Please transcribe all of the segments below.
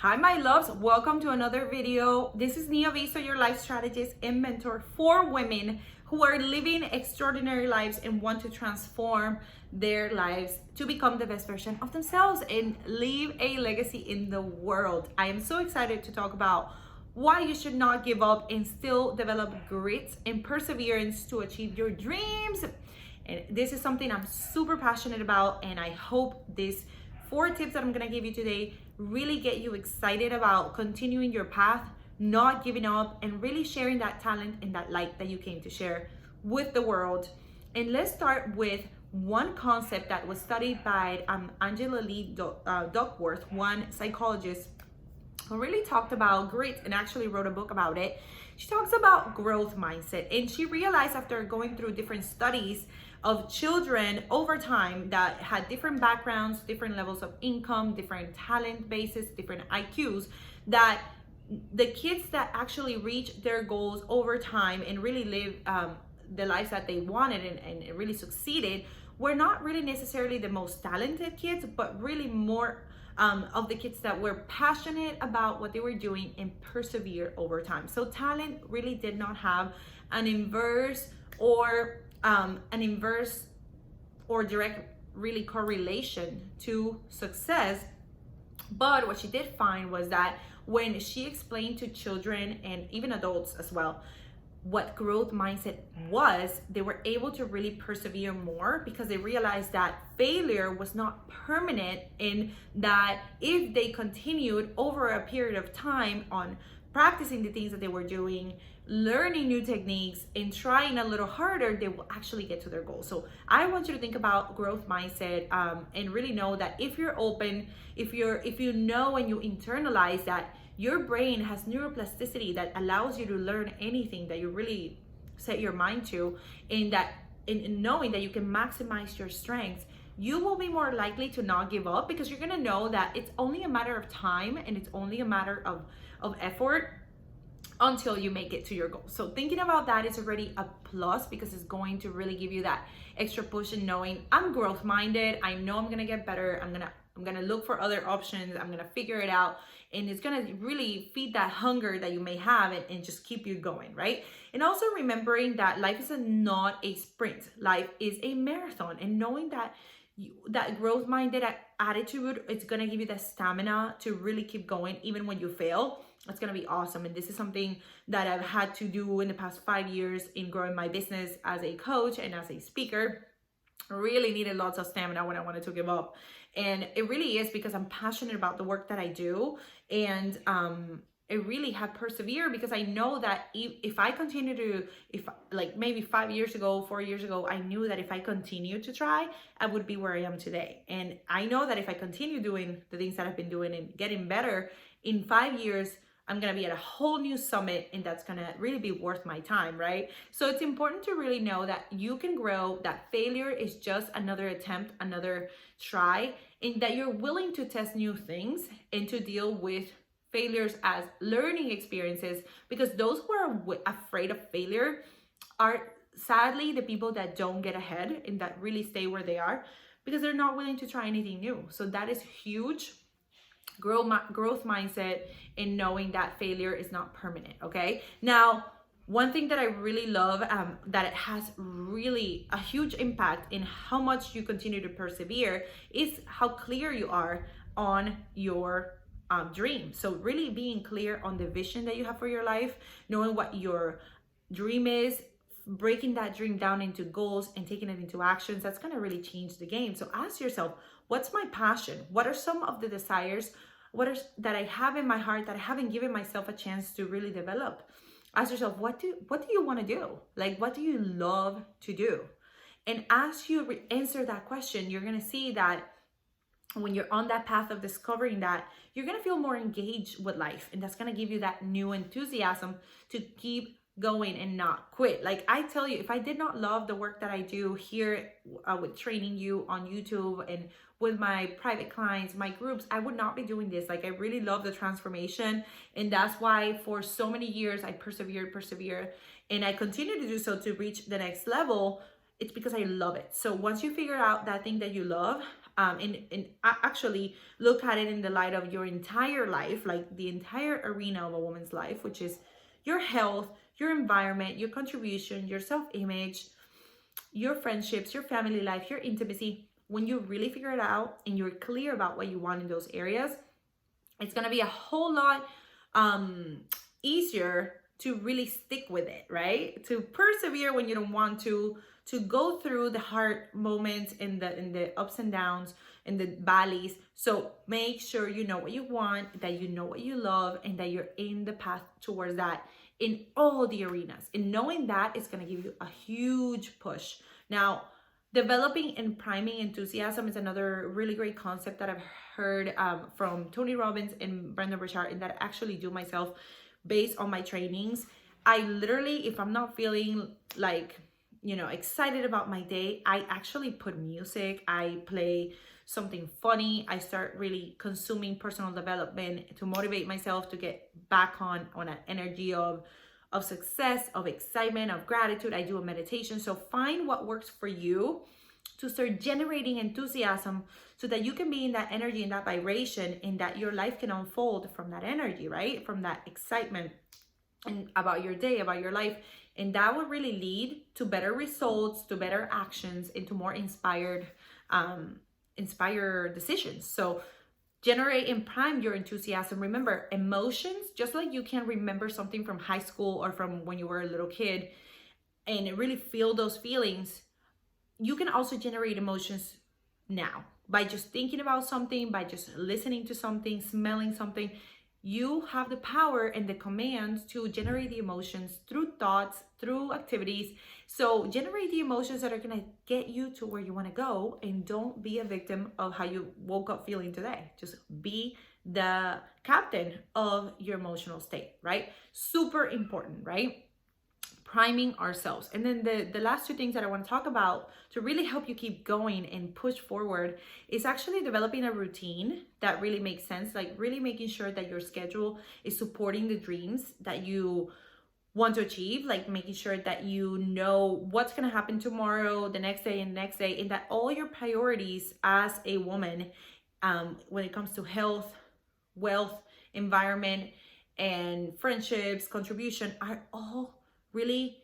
Hi my loves, welcome to another video. This is Nia Vista, your life strategist and mentor for women who are living extraordinary lives and want to transform their lives to become the best version of themselves and leave a legacy in the world. I am so excited to talk about why you should not give up and still develop grit and perseverance to achieve your dreams. And this is something I'm super passionate about, and I hope these 4 tips that I'm gonna give you today really get you excited about continuing your path, not giving up, and really sharing that talent and that light that you came to share with the world. And let's start with one concept that was studied by Angela Lee Duckworth, one psychologist who really talked about grit and actually wrote a book about it. She talks about growth mindset, and she realized after going through different studies of children over time that had different backgrounds, different levels of income, different talent bases, different IQs, that the kids that actually reached their goals over time and really lived the lives that they wanted and really succeeded were not really necessarily the most talented kids, but really more of the kids that were passionate about what they were doing and persevered over time. So talent really did not have an inverse or direct really correlation to success. But what she did find was that when she explained to children and even adults as well what growth mindset was, they were able to really persevere more because they realized that failure was not permanent, and that if they continued over a period of time on practicing the things that they were doing, learning new techniques, and trying a little harder, they will actually get to their goals. So I want you to think about growth mindset and really know that if you're open, if you know and you internalize that your brain has neuroplasticity that allows you to learn anything that you really set your mind to, and that in knowing that you can maximize your strengths, you will be more likely to not give up, because you're gonna know that it's only a matter of time and it's only a matter of effort until you make it to your goal. So thinking about that is already a plus, because it's going to really give you that extra push in knowing I'm growth minded. I know I'm gonna get better. I'm gonna look for other options. I'm gonna figure it out, and it's gonna really feed that hunger that you may have and just keep you going, right? And also remembering that life is not a sprint. Life is a marathon, and knowing that that growth minded attitude, it's gonna give you the stamina to really keep going even when you fail. It's gonna be awesome. And this is something that I've had to do in the past 5 years in growing my business as a coach and as a speaker. I really needed lots of stamina when I wanted to give up. And it really is because I'm passionate about the work that I do. And I really have persevered, because I know that if I continue to, like maybe 5 years ago, 4 years ago, I knew that if I continued to try, I would be where I am today. And I know that if I continue doing the things that I've been doing and getting better, in 5 years, I'm gonna be at a whole new summit, and that's gonna really be worth my time, right? So it's important to really know that you can grow, that failure is just another attempt, another try, and that you're willing to test new things and to deal with failures as learning experiences, because those who are afraid of failure are sadly the people that don't get ahead and that really stay where they are, because they're not willing to try anything new. So that is huge. Growth mindset and knowing that failure is not permanent. Okay, now one thing that I really love that it has really a huge impact in how much you continue to persevere is how clear you are on your dream. So really being clear on the vision that you have for your life, knowing what your dream is, breaking that dream down into goals and taking it into actions, that's going to really change the game. So ask yourself, what's my passion? What are some of the desires that I have in my heart that I haven't given myself a chance to really develop? Ask yourself, what do you want to do? Like, what do you love to do? And as you answer that question, you're going to see that when you're on that path of discovering that, you're going to feel more engaged with life, and that's going to give you that new enthusiasm to keep going and not quit. Like I tell you, if I did not love the work that I do here with training you on YouTube and with my private clients, my groups, I would not be doing this. Like I really love the transformation, and that's why for so many years I persevered, and I continue to do so to reach the next level. It's because I love it. So once you figure out that thing that you love, actually look at it in the light of your entire life, like the entire arena of a woman's life, which is your health, your environment, your contribution, your self-image, your friendships, your family life, your intimacy. When you really figure it out and you're clear about what you want in those areas, it's going to be a whole lot easier to really stick with it, right? To persevere when you don't want to go through the hard moments in the ups and downs and the valleys. So make sure you know what you want, that you know what you love, and that you're in the path towards that in all the arenas. And knowing that is going to give you a huge push. Now, developing and priming enthusiasm is another really great concept that I've heard from Tony Robbins and Brendon Burchard, and that I actually do myself based on my trainings. I literally, if I'm not feeling like, excited about my day, I actually put music, I play something funny, I start really consuming personal development to motivate myself to get back on an energy of success, of excitement, of gratitude. I do a meditation. So find what works for you to start generating enthusiasm so that you can be in that energy, in that vibration, and that your life can unfold from that energy, right? From that excitement and about your day, about your life. And that will really lead to better results, to better actions, and to more inspired decisions. So generate and prime your enthusiasm. Remember, emotions, just like you can remember something from high school or from when you were a little kid and really feel those feelings, you can also generate emotions now by just thinking about something, by just listening to something, smelling something. You have the power and the command to generate the emotions through thoughts, through activities. So generate the emotions that are going to get you to where you want to go, and don't be a victim of how you woke up feeling today. Just be the captain of your emotional state, right? Super important, right? Priming ourselves. And then the last two things that I want to talk about to really help you keep going and push forward is actually developing a routine that really makes sense, like really making sure that your schedule is supporting the dreams that you want to achieve, like making sure that you know what's going to happen tomorrow, the next day, and the next day, and that all your priorities as a woman, when it comes to health, wealth, environment, and friendships, contribution, are all really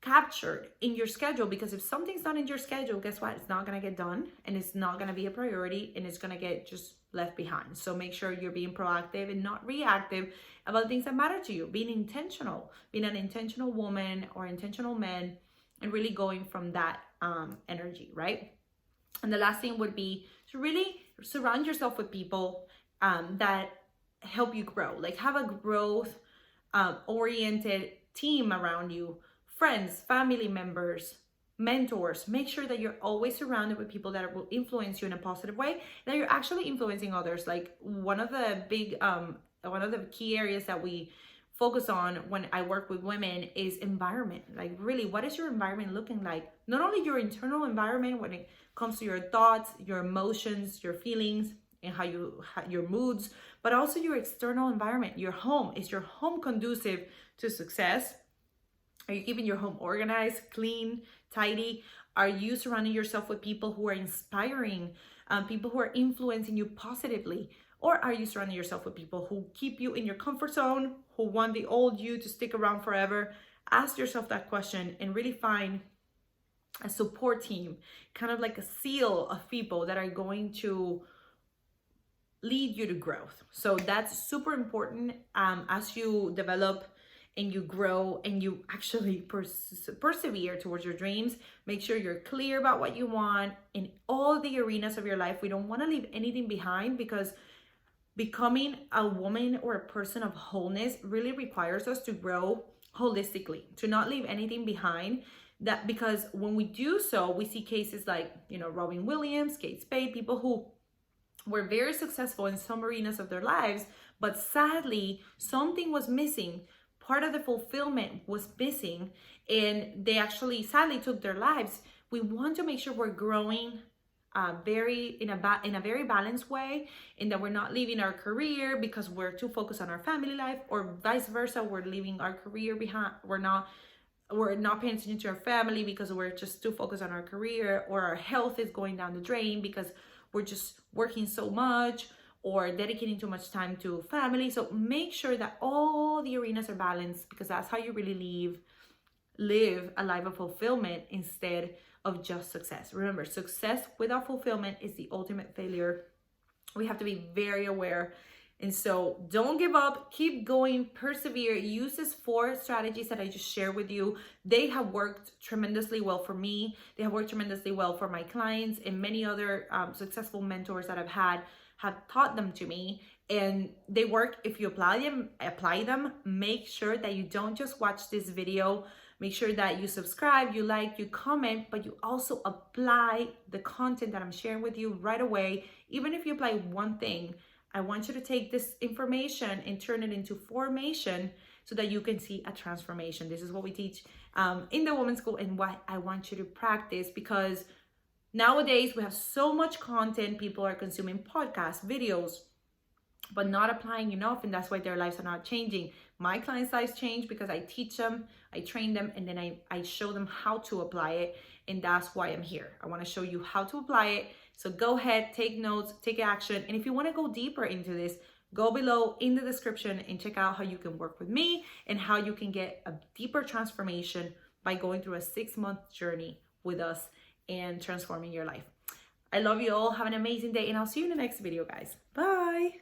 captured in your schedule. Because if something's not in your schedule, guess what? It's not going to get done, and it's not going to be a priority, and it's going to get just left behind. So make sure you're being proactive and not reactive about things that matter to you. Being intentional, being an intentional woman or intentional man, and really going from that energy, right? And the last thing would be to really surround yourself with people that help you grow. Like, have a growth oriented team around you, friends, family members, mentors. Make sure that you're always surrounded with people that will influence you in a positive way, that you're actually influencing others. Like, one of the key areas that we focus on when I work with women is environment. Like, really, what is your environment looking like? Not only your internal environment when it comes to your thoughts, your emotions, your feelings, and your moods, but also your external environment, your home. Is your home conducive to success? Are you keeping your home organized, clean, tidy? Are you surrounding yourself with people who are inspiring, people who are influencing you positively? Or are you surrounding yourself with people who keep you in your comfort zone, who want the old you to stick around forever? Ask yourself that question and really find a support team, kind of like a seal of people that are going to lead you to growth. So that's super important as you develop and you grow and you actually persevere towards your dreams. Make sure you're clear about what you want in all the arenas of your life. We don't want to leave anything behind, because becoming a woman or a person of wholeness really requires us to grow holistically, to not leave anything behind. That because when we do so, we see cases like, Robin Williams, Kate Spade, people who were very successful in some arenas of their lives, but sadly, something was missing. Part of the fulfillment was missing, and they actually sadly took their lives. We want to make sure we're growing in a very balanced way, and that we're not leaving our career because we're too focused on our family life, or vice versa. We're leaving our career behind. We're not paying attention to our family because we're just too focused on our career, or our health is going down the drain because we're just working so much or dedicating too much time to family. So make sure that all the arenas are balanced, because that's how you really live a life of fulfillment instead of just success. Remember, success without fulfillment is the ultimate failure. We have to be very aware. And so don't give up, keep going, persevere. Use these 4 strategies that I just shared with you. They have worked tremendously well for me. They have worked tremendously well for my clients, and many other successful mentors that I've had have taught them to me. And they work if you apply them. Make sure that you don't just watch this video. Make sure that you subscribe, you like, you comment, but you also apply the content that I'm sharing with you right away. Even if you apply one thing, I want you to take this information and turn it into formation so that you can see a transformation. This is what we teach in the Women's School, and what I want you to practice, because nowadays we have so much content. People are consuming podcasts, videos, but not applying enough, and that's why their lives are not changing. My clients' lives change because I teach them, I train them, and then I show them how to apply it, and that's why I'm here. I want to show you how to apply it. So go ahead, take notes, take action, and if you want to go deeper into this, go below in the description and check out how you can work with me and how you can get a deeper transformation by going through a 6-month journey with us and transforming your life. I love you all. Have an amazing day, and I'll see you in the next video, guys. Bye.